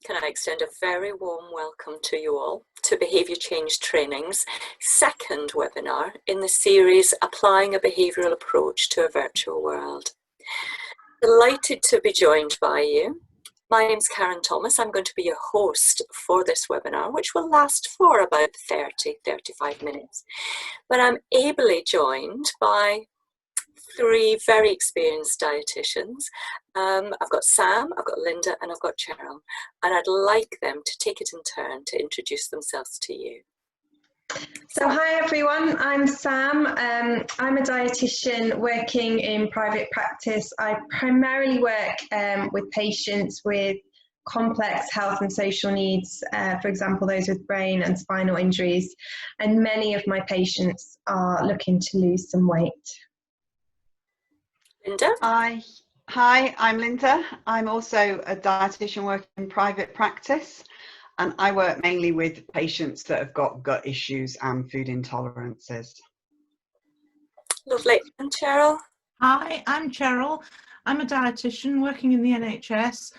can I extend a very warm welcome to you all to Behaviour Change Training's second webinar in the series Applying a Behavioural Approach to a Virtual World. Delighted to be joined by you. My name's Karan Thomas. I'm going to be your host for this webinar, which will last for about 30-35 minutes. But I'm ably joined by three very experienced dietitians. I've got Sam, I've got Lynda, and I've got Cheryl. And I'd like them to take it in turn to introduce themselves to you. So hi everyone, I'm Sam. I'm a dietitian working in private practice. I primarily work with patients with complex health and social needs, for example, those with brain and spinal injuries. And many of my patients are looking to lose some weight. Lynda? Hi, I'm Lynda. I'm also a dietitian working in private practice, and I work mainly with patients that have got gut issues and food intolerances. Lovely. And Cheryl? Hi, I'm Cheryl. I'm a dietitian working in the NHS,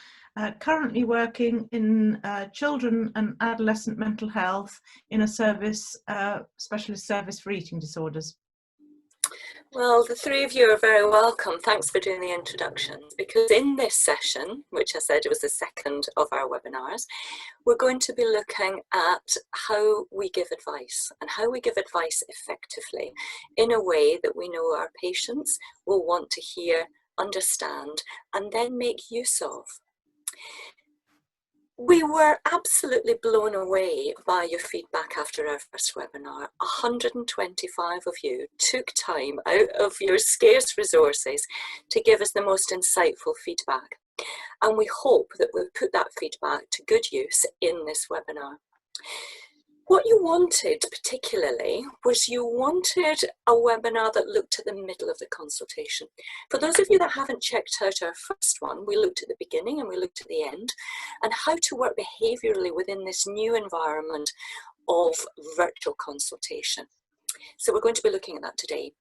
currently working in children and adolescent mental health in a specialist service for eating disorders. Well, the three of you are very welcome. Thanks for doing the introductions, because in this session, which I said was the second of our webinars, we're going to be looking at how we give advice and how we give advice effectively in a way that we know our patients will want to hear, understand, and then make use of. We were absolutely blown away by your feedback after our first webinar. 125 of you took time out of your scarce resources to give us the most insightful feedback. And we hope that we'll put that feedback to good use in this webinar. What you wanted particularly was you wanted a webinar that looked at the middle of the consultation. For those of you that haven't checked out our first one, we looked at the beginning and we looked at the end and how to work behaviourally within this new environment of virtual consultation. So we're going to be looking at that today.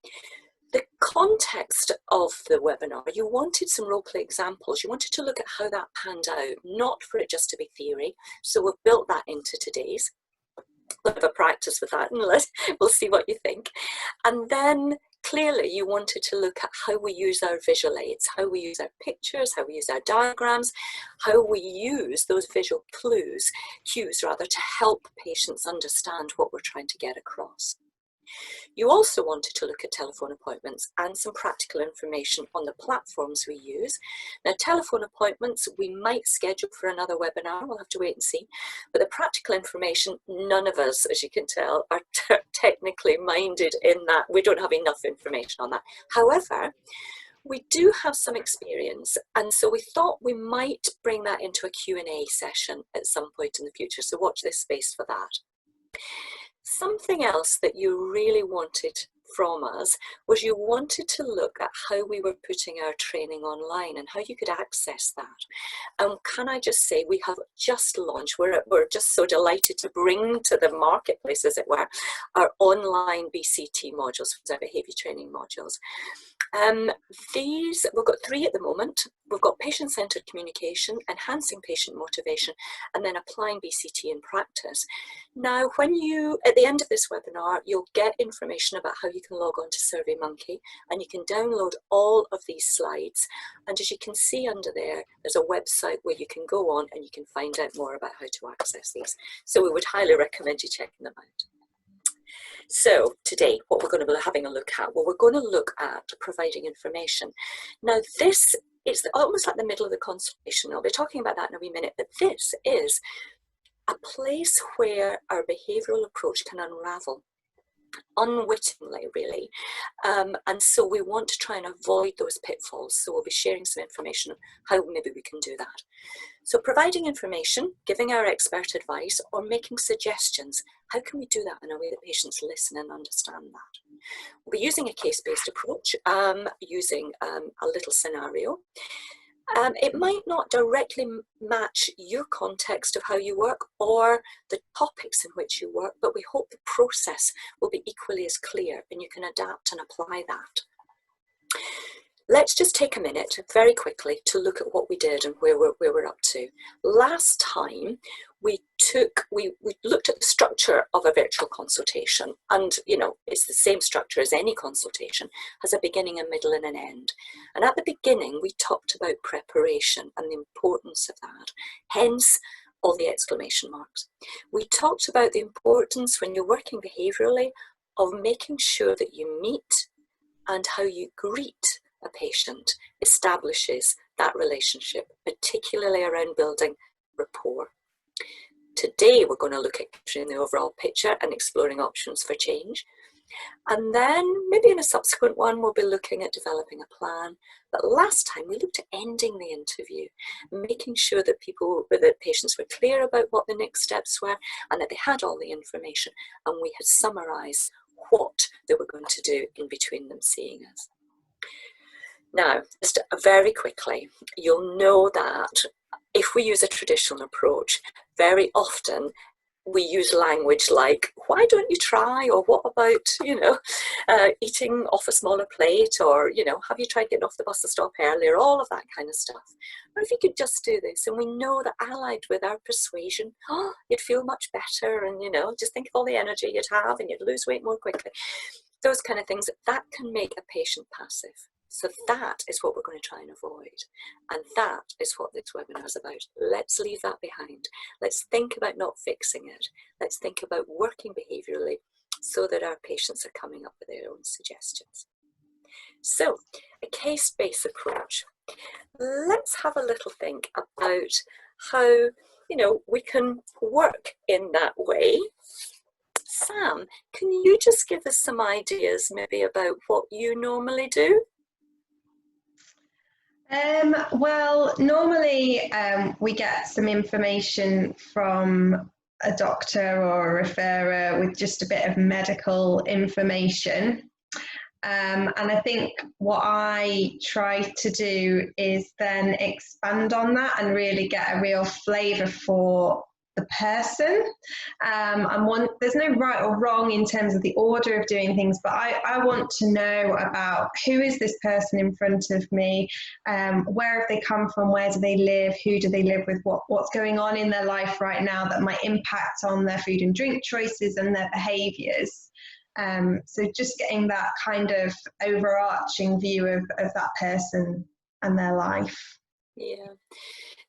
The context of the webinar, you wanted some role play examples. You wanted to look at how that panned out, not for it just to be theory. So we've built that into today's. We'll have a practice with that and we'll see what you think. And then clearly you wanted to look at how we use our visual aids, how we use our pictures, how we use our diagrams, how we use those visual cues to help patients understand what we're trying to get across. You also wanted to look at telephone appointments and some practical information on the platforms we use. Now, telephone appointments, we might schedule for another webinar, we'll have to wait and see. But the practical information, none of us, as you can tell, are technically minded in that. We don't have enough information on that. However, we do have some experience, and so we thought we might bring that into a Q&A session at some point in the future, so watch this space for that. Something else that you really wanted from us was you wanted to look at how we were putting our training online and how you could access that. Can I just say, we have just launched, we're just so delighted to bring to the marketplace, as it were, our online BCT modules, our behaviour training modules. We've got 3 at the moment. We've got patient-centered communication, enhancing patient motivation, and then applying BCT in practice. Now, at the end of this webinar, you'll get information about how you can log on to SurveyMonkey, and you can download all of these slides. And as you can see under there, there's a website where you can go on and you can find out more about how to access these. So we would highly recommend you checking them out. So today, what we're going to be having a look at, well, we're going to look at providing information. Now, this is almost like the middle of the consultation. I'll be talking about that in a wee minute, but this is a place where our behavioural approach can unravel unwittingly, really. And so we want to try and avoid those pitfalls. So we'll be sharing some information on how maybe we can do that. So providing information, giving our expert advice, or making suggestions. How can we do that in a way that patients listen and understand that? We'll be using a case-based approach, using a little scenario. It might not directly match your context of how you work or the topics in which you work, but we hope the process will be equally as clear and you can adapt and apply that. let's just take a minute very quickly to look at what we did and where we're up to. Last time we looked at the structure of a virtual consultation, and it's the same structure as any consultation, has a beginning, a middle and an end. And at the beginning we talked about preparation and the importance of that, hence all the exclamation marks. We talked about the importance when you're working behaviourally of making sure that you meet and how you greet a patient establishes that relationship, particularly around building rapport. Today we're going to look at capturing the overall picture and exploring options for change. And then maybe in a subsequent one we'll be looking at developing a plan. But last time we looked at ending the interview, making sure that patients were clear about what the next steps were and that they had all the information, and we had summarised what they were going to do in between them seeing us. Now, just very quickly, you'll know that if we use a traditional approach, very often we use language like, why don't you try? Or what about, eating off a smaller plate? Or, have you tried getting off the bus stop earlier? All of that kind of stuff. Or if you could just do this, and we know that allied with our persuasion, you'd feel much better, and, just think of all the energy you'd have and you'd lose weight more quickly. Those kind of things, that can make a patient passive. So that is what we're going to try and avoid. And that is what this webinar is about. Let's leave that behind. Let's think about not fixing it. Let's think about working behaviourally so that our patients are coming up with their own suggestions. So, a case-based approach. Let's have a little think about how, we can work in that way. Sam, can you just give us some ideas maybe about what you normally do? Well, normally we get some information from a doctor or a referrer with just a bit of medical information. And I think what I try to do is then expand on that and really get a real flavour for the person. There's no right or wrong in terms of the order of doing things, but I want to know about who is this person in front of me, where have they come from, where do they live, who do they live with, what's going on in their life right now that might impact on their food and drink choices and their behaviours. So just getting that kind of overarching view of that person and their life. Yeah.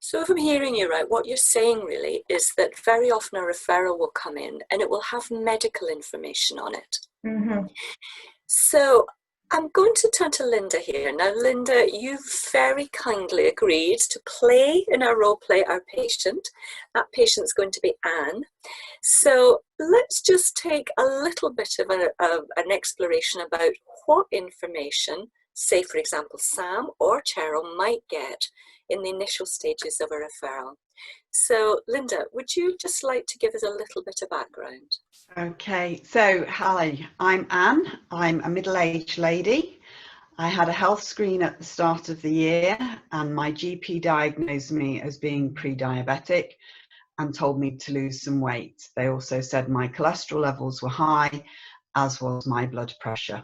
So if I'm hearing you right, what you're saying really is that very often a referral will come in and it will have medical information on it. Mm-hmm. So I'm going to turn to Lynda here. Now, Lynda, you very kindly agreed to play in our role play our patient. That patient's going to be Anne. So let's just take a little bit of an exploration about what information, say for example, Sam or Cheryl might get in the initial stages of a referral. So Lynda, would you just like to give us a little bit of background? Okay, so hi, I'm Anne. I'm a middle-aged lady. I had a health screen at the start of the year and my GP diagnosed me as being pre-diabetic and told me to lose some weight. They also said my cholesterol levels were high, as was my blood pressure.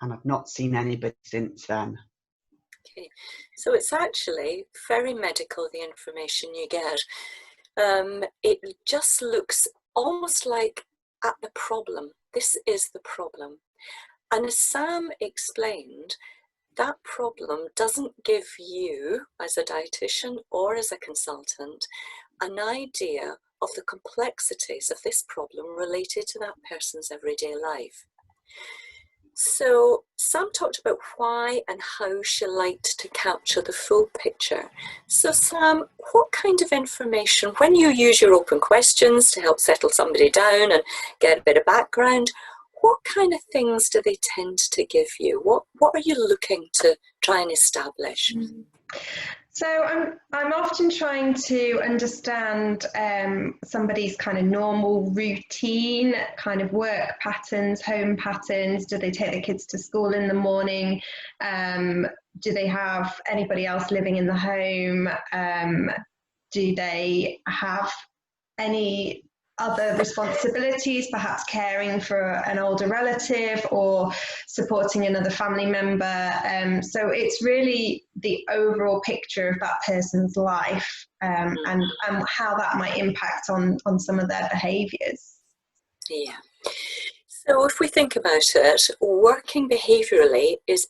And I've not seen anybody since then. Okay, so it's actually very medical, the information you get. It just looks almost like at the problem. This is the problem. And as Sam explained, that problem doesn't give you, as a dietitian or as a consultant, an idea of the complexities of this problem related to that person's everyday life. So Sam talked about why and how she liked to capture the full picture. So Sam, what kind of information, when you use your open questions to help settle somebody down and get a bit of background, what kind of things do they tend to give you? What are you looking to try and establish? So I'm often trying to understand somebody's kind of normal routine, kind of work patterns, home patterns. Do they take their kids to school in the morning? Do they have anybody else living in the home? Do they have any other responsibilities, perhaps caring for an older relative or supporting another family member. So it's really the overall picture of that person's life, and how that might impact on some of their behaviours. Yeah. So if we think about it, working behaviourally is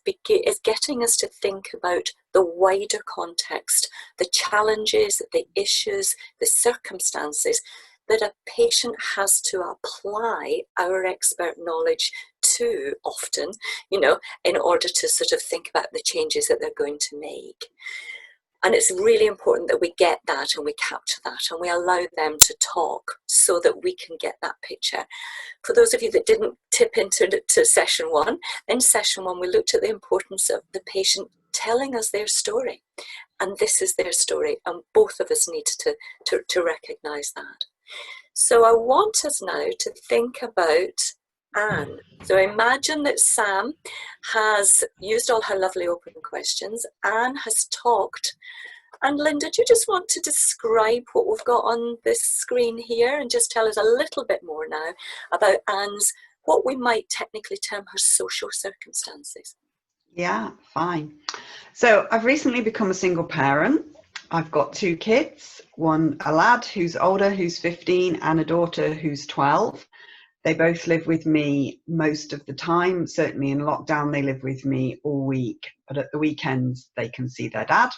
getting us to think about the wider context, the challenges, the issues, the circumstances that a patient has to apply our expert knowledge to often, you know, in order to sort of think about the changes that they're going to make. And it's really important that we get that and we capture that and we allow them to talk so that we can get that picture. For those of you that didn't tip into session one, in session one we looked at the importance of the patient telling us their story. And this is their story, and both of us need to recognise that. So I want us now to think about Anne. So imagine that Sam has used all her lovely open questions. Anne has talked. And Lynda, do you just want to describe what we've got on this screen here and just tell us a little bit more now about Anne's, what we might technically term her social circumstances? Yeah, fine. So I've recently become a single parent. I've got 2 kids, a lad who's older, who's 15, and a daughter who's 12. They both live with me most of the time. Certainly in lockdown, they live with me all week, but at the weekends, they can see their dad.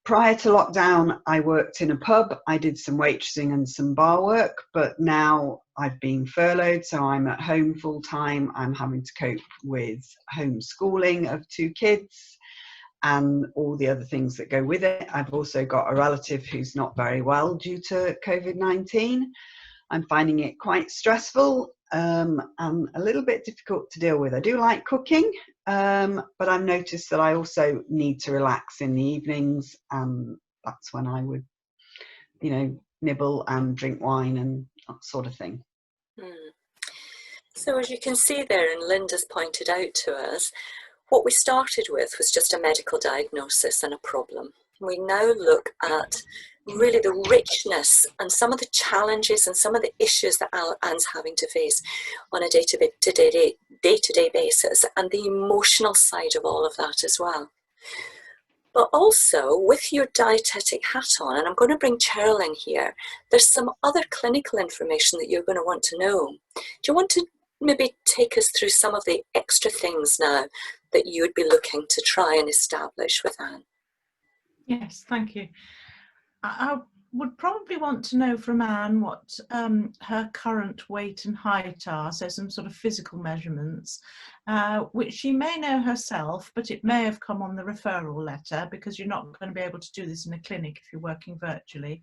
Prior to lockdown, I worked in a pub. I did some waitressing and some bar work, but now I've been furloughed, so I'm at home full time. I'm having to cope with homeschooling of 2 kids and all the other things that go with it. I've also got a relative who's not very well due to COVID-19. I'm finding it quite stressful and a little bit difficult to deal with. I do like cooking, but I've noticed that I also need to relax in the evenings, and that's when I would, you know, nibble and drink wine and that sort of thing. So as you can see there, and Lynda's pointed out to us, what we started with was just a medical diagnosis and a problem. We now look at really the richness and some of the challenges and some of the issues that Anne's having to face on a day-to-day basis, and the emotional side of all of that as well. But also, with your dietetic hat on, and I'm going to bring Cheryl in here, there's some other clinical information that you're going to want to know. Do you want to maybe take us through some of the extra things now that you would be looking to try and establish with Anne? Yes, thank you. I would probably want to know from Anne what her current weight and height are, so some sort of physical measurements, which she may know herself, but it may have come on the referral letter, because you're not going to be able to do this in a clinic if you're working virtually.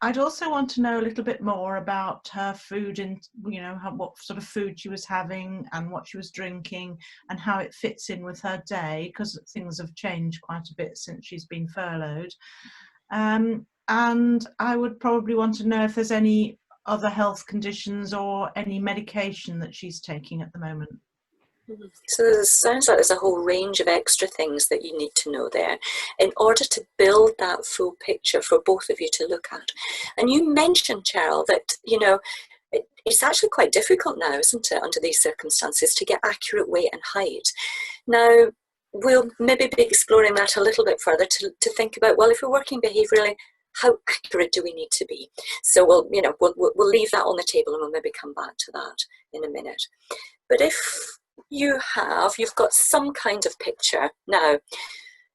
I'd also want to know a little bit more about her food and, you know, what sort of food she was having and what she was drinking and how it fits in with her day, because things have changed quite a bit since she's been furloughed. And I would probably want to know if there's any other health conditions or any medication that she's taking at the moment. So it sounds like there's a whole range of extra things that you need to know there in order to build that full picture for both of you to look at. And you mentioned, Cheryl, that, you know, it's actually quite difficult now, isn't it, under these circumstances, to get accurate weight and height. Now, we'll maybe be exploring that a little bit further to think about, well, if we're working behaviourally, how accurate do we need to be? So we'll leave that on the table, and we'll maybe come back to that in a minute. But if you've got some kind of picture now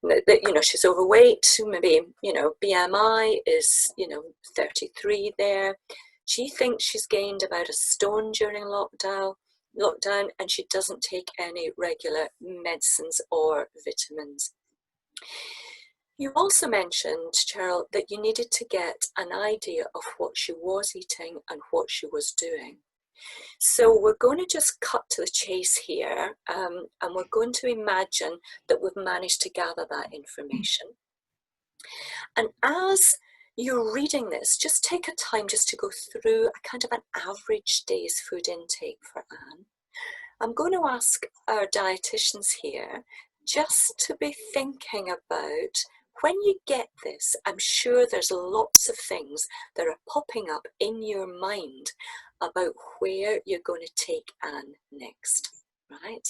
that, you know, she's overweight, maybe, you know, BMI is, you know, 33 there. She thinks she's gained about 1 stone during lockdown, and she doesn't take any regular medicines or vitamins. You also mentioned, Cheryl, that you needed to get an idea of what she was eating and what she was doing. So we're going to just cut to the chase here, and we're going to imagine that we've managed to gather that information. And as you're reading this, just take a time just to go through a kind of an average day's food intake for Anne. I'm going to ask our dietitians here just to be thinking about when you get this, I'm sure there's lots of things that are popping up in your mind about where you're going to take Anne next, right?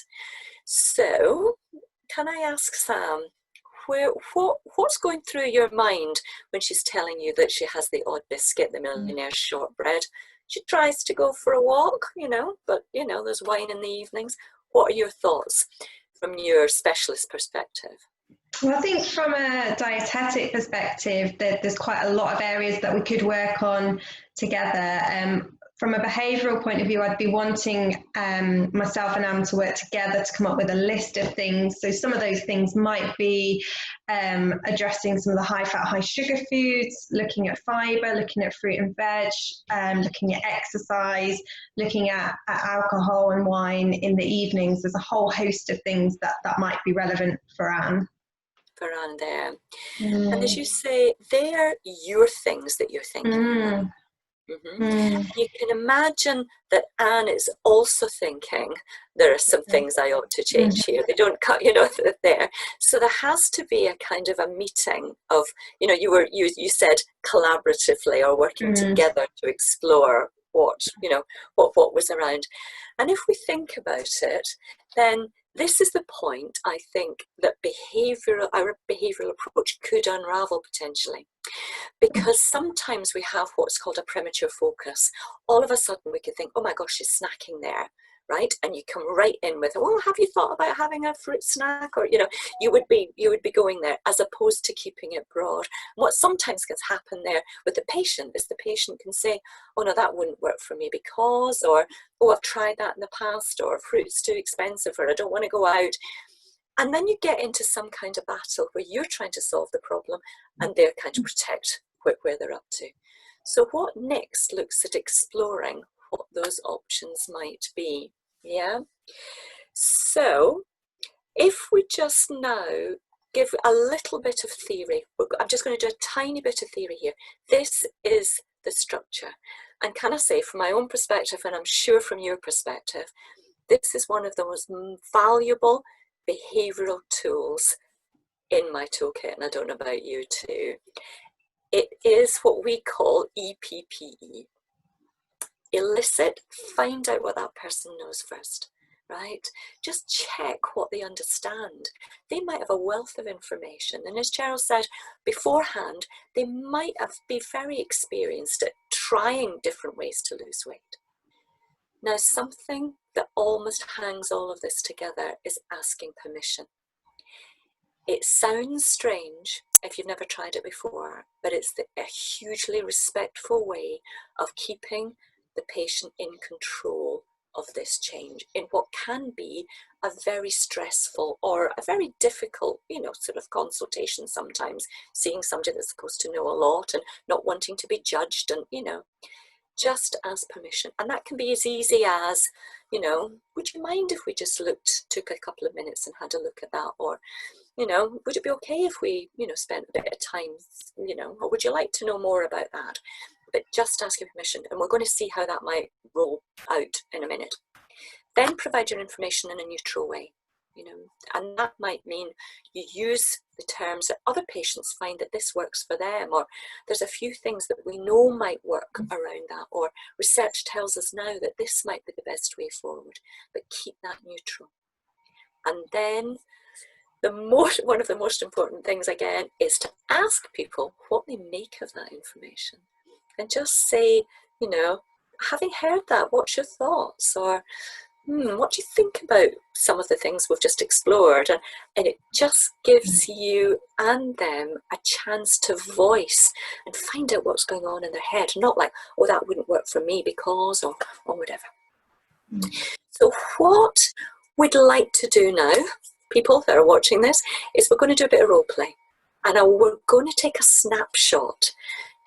So can I ask Sam, what's going through your mind when she's telling you that she has the odd biscuit, the millionaire's shortbread? She tries to go for a walk, but there's wine in the evenings. What are your thoughts from your specialist perspective? Well, I think from a dietetic perspective, there's quite a lot of areas that we could work on together. From a behavioural point of view, I'd be wanting myself and Am to work together to come up with a list of things. So some of those things might be addressing some of the high fat, high sugar foods, looking at fibre, looking at fruit and veg, looking at exercise, looking at alcohol and wine in the evenings. There's a whole host of things that might be relevant for Anne. For Anne there. And as you say, they're your things that you're thinking about. You can imagine that Anne is also thinking, there are some things I ought to change here. They don't cut, there. So there has to be a kind of a meeting of, you said collaboratively or working together to explore what was around. And if we think about it, then this is the point, I think, that our behavioural approach could unravel potentially. Because sometimes we have what's called a premature focus. All of a sudden we could think, oh my gosh, she's snacking there, right? And you come right in with, well, have you thought about having a fruit snack? Or, you would be going there, as opposed to keeping it broad. What sometimes can happen there with the patient is the patient can say, oh no, that wouldn't work for me because, or, oh, I've tried that in the past, or fruit's too expensive, or I don't want to go out. And then you get into some kind of battle where you're trying to solve the problem and they're trying to protect where they're up to. So what next looks at exploring what those options might be. Yeah. So if we just now give a little bit of theory, I'm just going to do a tiny bit of theory here. This is the structure. And can I say, from my own perspective, and I'm sure from your perspective, this is one of the most valuable behavioural tools in my toolkit, and I don't know about you too. It is what we call EPPE. Elicit, find out what that person knows first, right? Just check what they understand. They might have a wealth of information, and as Cheryl said beforehand, they might be very experienced at trying different ways to lose weight. Now, something that almost hangs all of this together is asking permission. It sounds strange if you've never tried it before, but it's a hugely respectful way of keeping the patient in control of this change in what can be a very stressful or a very difficult, sort of consultation sometimes, seeing somebody that's supposed to know a lot and not wanting to be judged and, just ask permission. And that can be as easy as, would you mind if we just took a couple of minutes and had a look at that? Or, would it be okay if we, spent a bit of time, or would you like to know more about that? But just ask your permission, and we're going to see how that might roll out in a minute. Then provide your information in a neutral way, and that might mean you use the terms that other patients find that this works for them, or there's a few things that we know might work around that, or research tells us now that this might be the best way forward, but keep that neutral. And then one of the most important things again is to ask people what they make of that information, and just say, having heard that, what's your thoughts? Or what do you think about some of the things we've just explored? And it just gives you and them a chance to voice and find out what's going on in their head, not like, oh, that wouldn't work for me because, or whatever. So what we'd like to do now, people that are watching this, is we're going to do a bit of role play. And we're going to take a snapshot.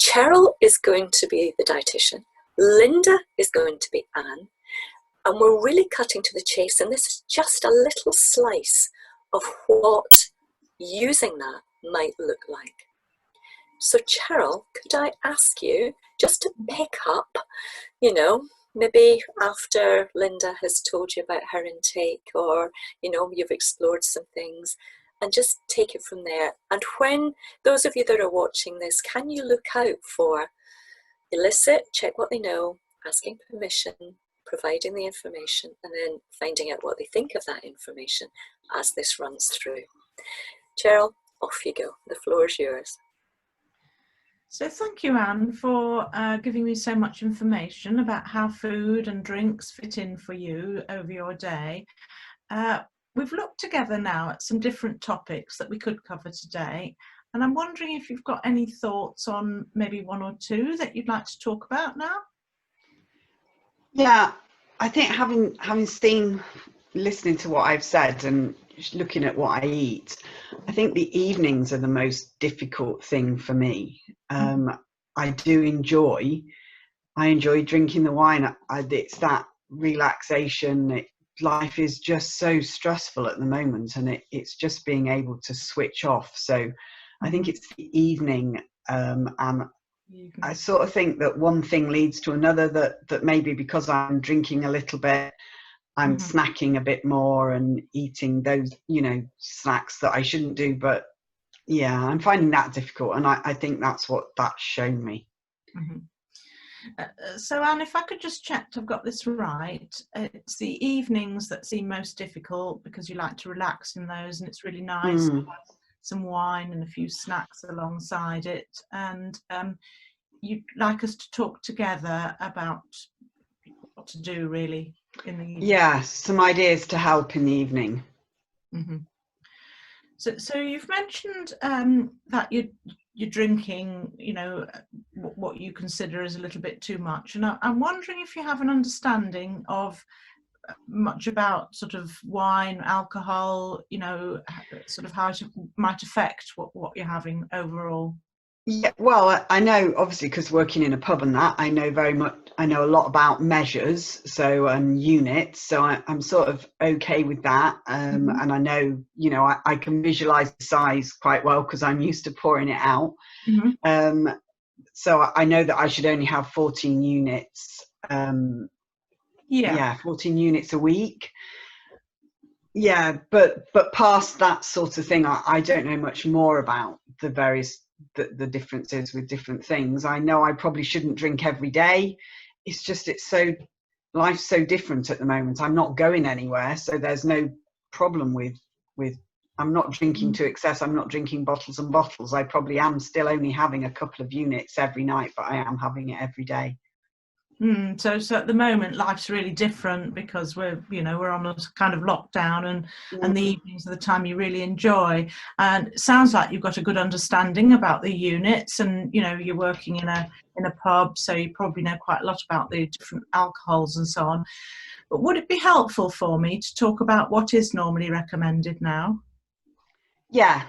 Cheryl is going to be the dietitian. Lynda is going to be Anne. And we're really cutting to the chase, and this is just a little slice of what using that might look like. So Cheryl, could I ask you just to pick up, maybe after Lynda has told you about her intake, or, you've explored some things, and just take it from there. And when those of you that are watching this, can you look out for elicit, check what they know, asking permission, providing the information, and then finding out what they think of that information as this runs through. Cheryl, off you go. The floor is yours. So thank you, Anne, for giving me so much information about how food and drinks fit in for you over your day. We've looked together now at some different topics that we could cover today, and I'm wondering if you've got any thoughts on maybe one or two that you'd like to talk about now? Yeah, I think having listening to what I've said and looking at what I eat, I think the evenings are the most difficult thing for me. I enjoy drinking the wine. It's that relaxation. Life is just so stressful at the moment, and it's just being able to switch off. So I think it's the evening, and I sort of think that one thing leads to another, that maybe because I'm drinking a little bit, I'm snacking a bit more and eating those, snacks that I shouldn't do. But yeah, I'm finding that difficult, and I think that's what that's shown me. So Anne, if I could just check I've got this right, it's the evenings that seem most difficult because you like to relax in those, and it's really nice to have some wine and a few snacks alongside it, and you'd like us to talk together about what to do really in the evening. Yeah, some ideas to help in the evening. So you've mentioned that you're drinking, what you consider as a little bit too much, and I'm wondering if you have an understanding of much about sort of wine, alcohol, sort of how it might affect what you're having overall. Yeah, well, I know, obviously, because working in a pub and that, I know a lot about measures, and units, so I'm sort of okay with that, and I know, I can visualize the size quite well because I'm used to pouring it out. So I know that I should only have 14 units, 14 units a week. Yeah, but past that sort of thing, I don't know much more about the various the differences with different things. I know I probably shouldn't drink every day. It's just life's so different at the moment. I'm not going anywhere, so there's no problem with I'm not drinking to excess. I'm not drinking bottles and bottles. I probably am still only having a couple of units every night, but I am having it every day. So at the moment life's really different because we're on a kind of lockdown, and the evenings are the time you really enjoy, and it sounds like you've got a good understanding about the units, and you're working in a pub, so you probably know quite a lot about the different alcohols and so on. But would it be helpful for me to talk about what is normally recommended now? Yeah,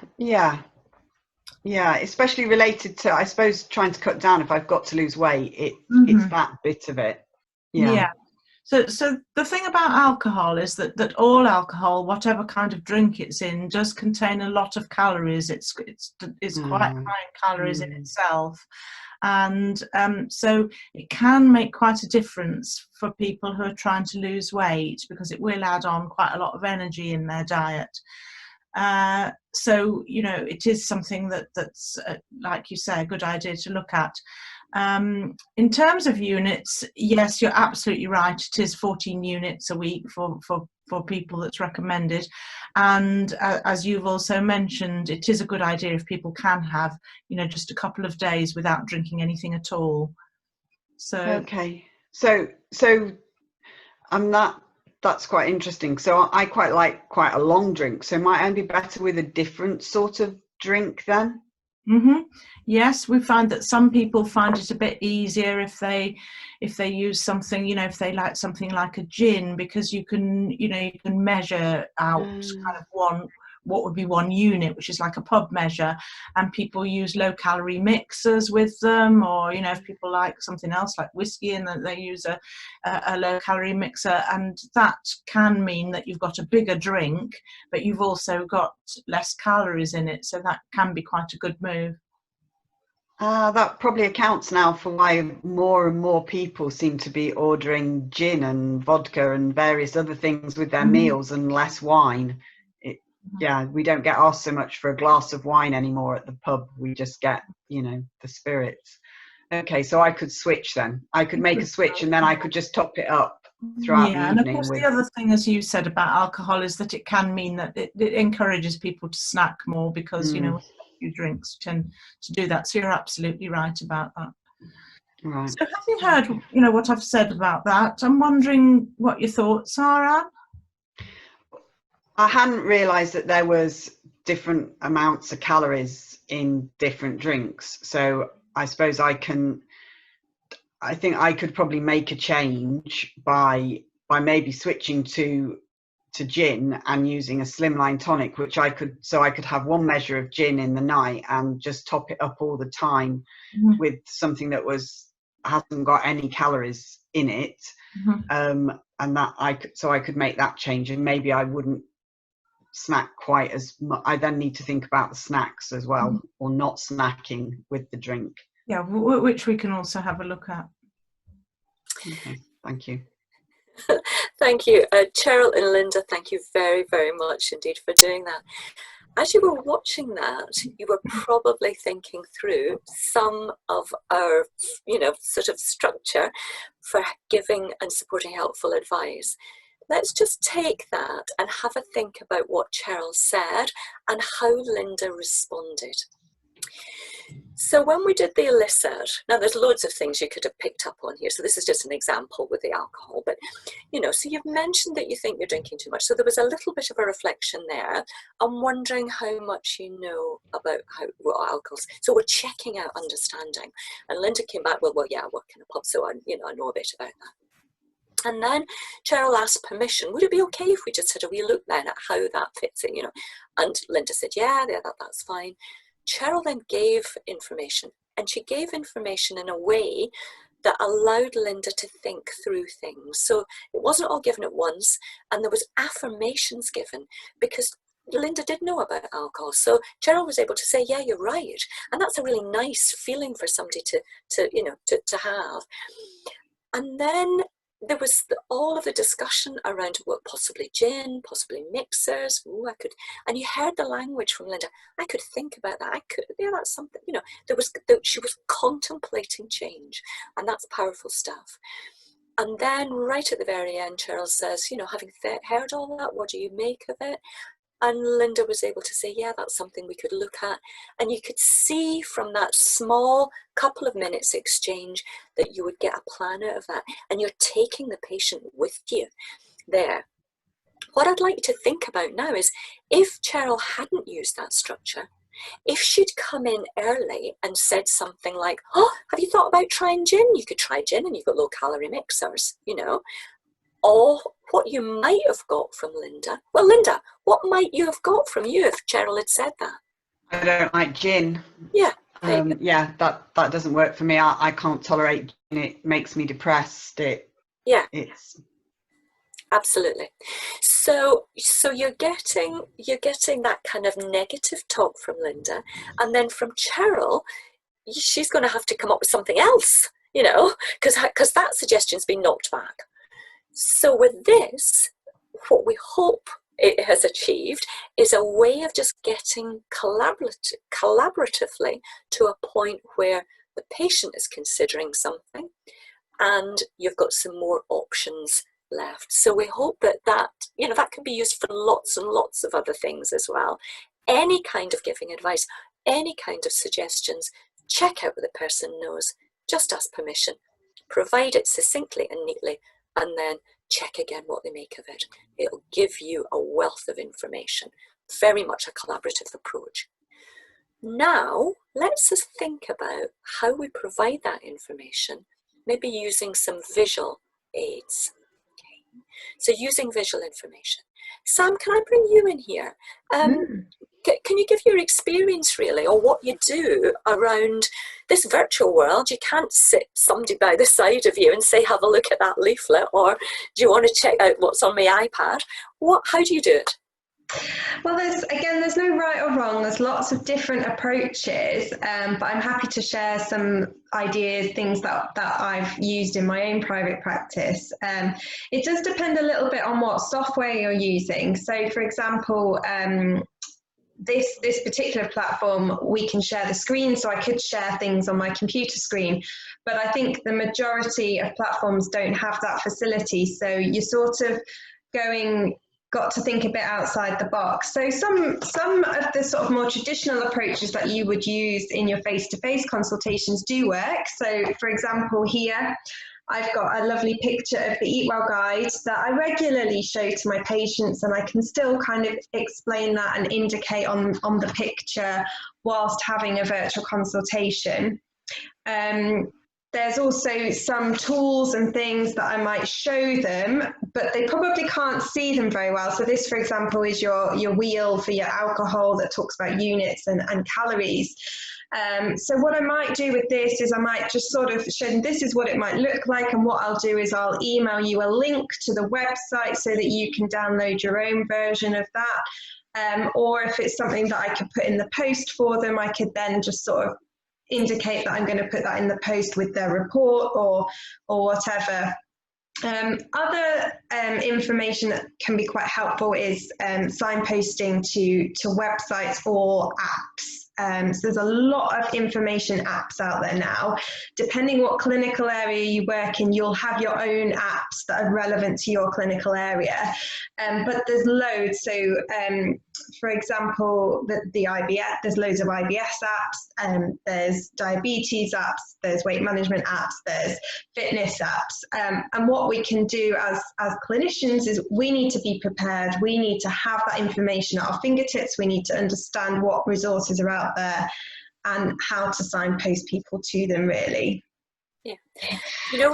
especially related to, I suppose, trying to cut down if I've got to lose weight. It's that bit of it. Yeah. So the thing about alcohol is that all alcohol, whatever kind of drink it's in, does contain a lot of calories. It's quite high in calories in itself. And so it can make quite a difference for people who are trying to lose weight, because it will add on quite a lot of energy in their diet. So it is something that's like you say, a good idea to look at. In terms of units, yes, you're absolutely right. It is 14 units a week for people that's recommended, and as you've also mentioned, it is a good idea if people can have just a couple of days without drinking anything at all. So okay, so that's quite interesting. So I quite like quite a long drink. So might I be better with a different sort of drink then? Yes, we find that some people find it a bit easier if they use something, if they like something like a gin, because you can measure out kind of what would be one unit, which is like a pub measure, and people use low calorie mixers with them, or if people like something else like whiskey and they use a low calorie mixer, and that can mean that you've got a bigger drink but you've also got less calories in it, so that can be quite a good move. That probably accounts now for why more and more people seem to be ordering gin and vodka and various other things with their meals and less wine. yeah, we don't get asked so much for a glass of wine anymore at the pub. We just get, you know, the spirits. Okay, so I could switch then. I could make a switch and then I could just top it up throughout the Yeah, and of evening course with... the other thing, as you said about alcohol, is that it can mean that it encourages people to snack more because, you know, a few drinks tend to do that. So you're absolutely right about that. Right. So having heard, you know, what I've said about that, I'm wondering what your thoughts are, Anne? I hadn't realised that there was different amounts of calories in different drinks. So I suppose I think I could probably make a change by maybe switching to gin and using a slimline tonic, which I could have one measure of gin in the night and just top it up all the time with something that hasn't got any calories in it. And that I could make that change, and maybe I wouldn't snack quite as much. I then need to think about the snacks as well, or not snacking with the drink. Yeah, which we can also have a look at. Okay, thank you. Thank you. Cheryl and Lynda, thank you very, very much indeed for doing that. As you were watching that, you were probably thinking through some of our, you know, sort of structure for giving and supporting helpful advice. Let's just take that and have a think about what Cheryl said and how Lynda responded. So when we did the elicit, now there's loads of things you could have picked up on here. So this is just an example with the alcohol, but you know, so you've mentioned that you think you're drinking too much. So there was a little bit of a reflection there. I'm wondering how much you know about what alcohols. So we're checking out understanding. And Lynda came back, well, yeah, I work in a pub, so I know a bit about that. And then Cheryl asked permission. Would it be okay if we just had a wee look then at how that fits in, you know? And Lynda said, yeah, that's fine. Cheryl then gave information, and she gave information in a way that allowed Lynda to think through things. So it wasn't all given at once, and there was affirmations given because Lynda did know about alcohol. So Cheryl was able to say, yeah, you're right. And that's a really nice feeling for somebody to have. And then there was all of the discussion around what possibly gin, possibly mixers. Ooh, I could, and you heard the language from Lynda. I could think about that. I could, yeah, that's something, you know, she was contemplating change, and that's powerful stuff. And then right at the very end, Cheryl says, you know, having heard all that, what do you make of it? And Lynda was able to say, yeah, that's something we could look at. And you could see from that small couple of minutes exchange that you would get a plan out of that. And you're taking the patient with you there. What I'd like you to think about now is if Cheryl hadn't used that structure, if she'd come in early and said something like, oh, have you thought about trying gin? You could try gin and you've got low calorie mixers, you know. Or what you might have got from Lynda. Well, Lynda, what might you have got from you if Cheryl had said that? I don't like gin. Yeah. Yeah, that doesn't work for me. I can't tolerate gin. It makes me depressed. It's absolutely. So you're getting that kind of negative talk from Lynda, and then from Cheryl, she's going to have to come up with something else, you know, because that suggestion's been knocked back. So with this, what we hope it has achieved is a way of just getting collaboratively to a point where the patient is considering something and you've got some more options left. So we hope that you know, that can be used for lots and lots of other things as well. Any kind of giving advice, any kind of suggestions, check out what the person knows, just ask permission, provide it succinctly and neatly, and then check again what they make of it. It'll give you a wealth of information, very much a collaborative approach. Now, let's just think about how we provide that information, maybe using some visual aids. Okay. So using visual information. Sam, can I bring you in here? Can you give your experience really, or what you do around this virtual world? You can't sit somebody by the side of you and say, have a look at that leaflet, or do you want to check out what's on my iPad? How do you do it? Well, there's no right or wrong. There's lots of different approaches, but I'm happy to share some ideas, things that I've used in my own private practice. It does depend a little bit on what software you're using. So, for example, this particular platform, we can share the screen, so I could share things on my computer screen, but I think the majority of platforms don't have that facility, so you're sort of got to think a bit outside the box. So some of the sort of more traditional approaches that you would use in your face-to-face consultations do work. So for example, here I've got a lovely picture of the Eat Well guide that I regularly show to my patients, and I can still kind of explain that and indicate on the picture whilst having a virtual consultation. There's also some tools and things that I might show them, but they probably can't see them very well. So this, for example, is your wheel for your alcohol that talks about units and calories. So what I might do with this is I might just sort of show them this is what it might look like, and what I'll do is I'll email you a link to the website so that you can download your own version of that. Or if it's something that I could put in the post for them, I could then just sort of indicate that I'm going to put that in the post with their report or whatever. Other information that can be quite helpful is signposting to websites or apps. So there's a lot of information apps out there now. Depending what clinical area you work in, you'll have your own apps that are relevant to your clinical area. But there's loads. So for example, the IBS, there's loads of IBS apps, there's diabetes apps, there's weight management apps, there's fitness apps. And what we can do as clinicians is we need to be prepared. We need to have that information at our fingertips. We need to understand what resources are out there and how to signpost people to them, really. Yeah, you know,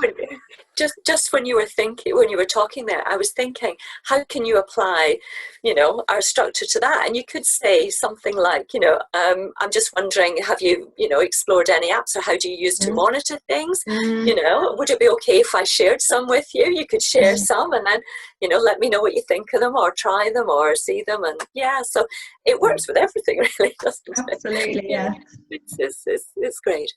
just when you were talking there, I was thinking, how can you apply, you know, our structure to that? And you could say something like, you know, I'm just wondering, have you, you know, explored any apps, or how do you use to monitor things? You know, would it be okay if I shared some with you? You could share some, and then, you know, let me know what you think of them, or try them, or see them. And yeah, so it works with everything, really, doesn't it? Absolutely, yeah. It's great.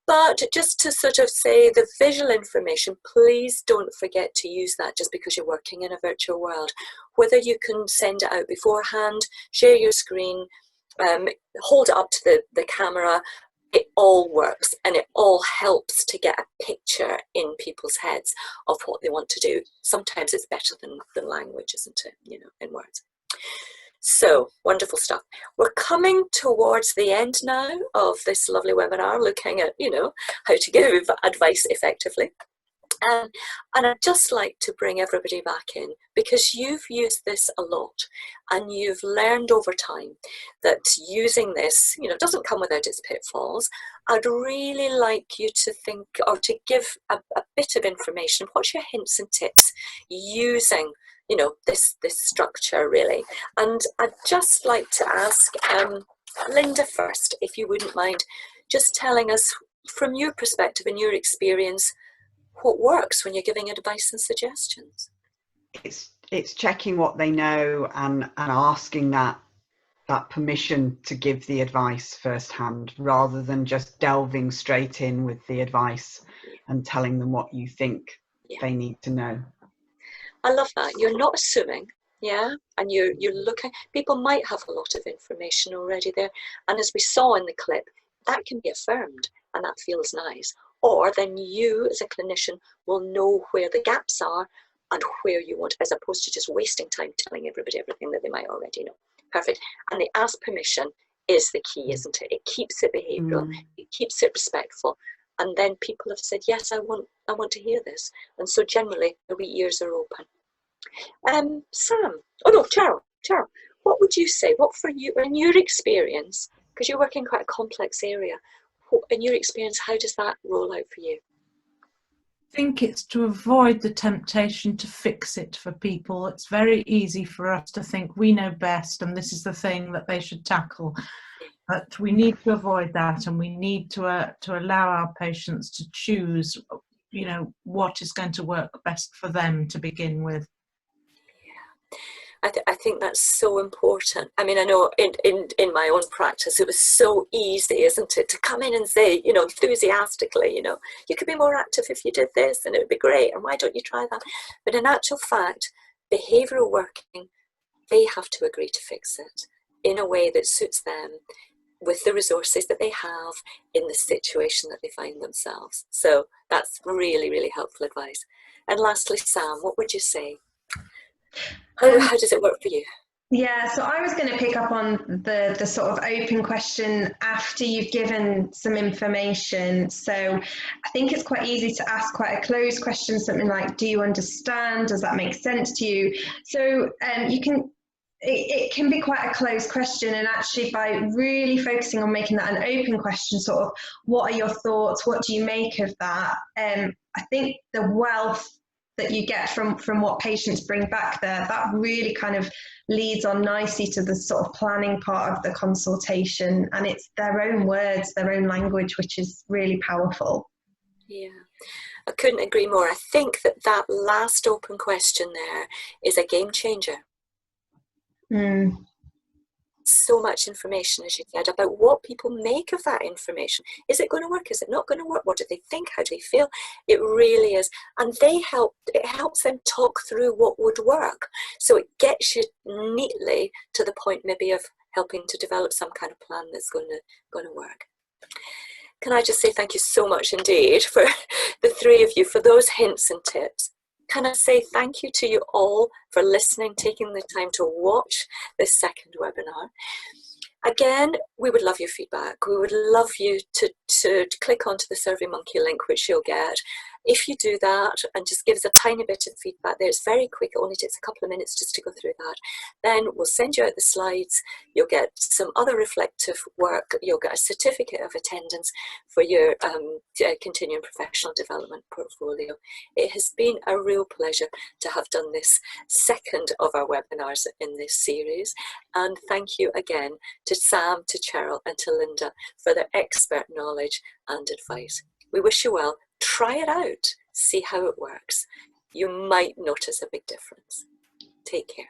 But just to sort of say, the visual information, please don't forget to use that just because you're working in a virtual world. Whether you can send it out beforehand, share your screen, hold it up to the camera, it all works, and it all helps to get a picture in people's heads of what they want to do. Sometimes it's better than language, isn't it, you know, in words. So, wonderful stuff. We're coming towards the end now of this lovely webinar, looking at, you know, how to give advice effectively. And I'd just like to bring everybody back in, because you've used this a lot, and you've learned over time that using this, you know, doesn't come without its pitfalls. I'd really like you to think, or to give a bit of information. What's your hints and tips using, you know, this structure, really? And I'd just like to ask Lynda first, if you wouldn't mind just telling us, from your perspective and your experience, what works when you're giving advice and suggestions. It's checking what they know and asking that permission to give the advice firsthand, rather than just delving straight in with the advice and telling them what you think they need to know. I love that. You're not assuming, yeah, and you're looking. People might have a lot of information already there, and as we saw in the clip, that can be affirmed, and that feels nice. Or then you, as a clinician, will know where the gaps are and where you want, as opposed to just wasting time telling everybody everything that they might already know. Perfect. And the ask permission is the key, isn't it? It keeps it behavioural, it keeps it respectful. And then people have said, yes, I want to hear this. And so generally, the wee ears are open. Sam, Cheryl, what would you say? What for you, in your experience, because you work in quite a complex area, in your experience, how does that roll out for you? I think it's to avoid the temptation to fix it for people. It's very easy for us to think we know best and this is the thing that they should tackle. But we need to avoid that, and we need to allow our patients to choose, you know, what is going to work best for them to begin with. Yeah. I think that's so important. I mean, I know in my own practice, it was so easy, isn't it, to come in and say, you know, enthusiastically, you know, you could be more active if you did this and it would be great, and why don't you try that? But in actual fact, behavioural working, they have to agree to fix it in a way that suits them, with the resources that they have in the situation that they find themselves. So that's really, really helpful advice. And lastly, Sam, what would you say? How does it work for you? Yeah, so I was going to pick up on the sort of open question after you've given some information. So I think it's quite easy to ask quite a closed question, something like, do you understand? Does that make sense to you? So it can be quite a closed question, and actually by really focusing on making that an open question, sort of, what are your thoughts? What do you make of that? I think the wealth that you get from what patients bring back there, that really kind of leads on nicely to the sort of planning part of the consultation, and it's their own words, their own language, which is really powerful. Yeah, I couldn't agree more. I think that last open question there is a game changer. So much information, as you said, about what people make of that information. Is it going to work? Is it not going to work? What do they think? How do they feel? It really is. And it helps them talk through what would work. So it gets you neatly to the point maybe of helping to develop some kind of plan that's going to work. Can I just say thank you so much indeed for the three of you, for those hints and tips. Can I say thank you to you all for listening, taking the time to watch this second webinar. Again, we would love your feedback. We would love you to click onto the SurveyMonkey link, which you'll get. If you do that and just give us a tiny bit of feedback there, it's very quick. It only takes a couple of minutes just to go through that. Then we'll send you out the slides. You'll get some other reflective work. You'll get a certificate of attendance for your continuing professional development portfolio. It has been a real pleasure to have done this second of our webinars in this series. And thank you again to Sam, to Cheryl and to Lynda for their expert knowledge and advice. We wish you well. Try it out. See how it works. You might notice a big difference. Take care.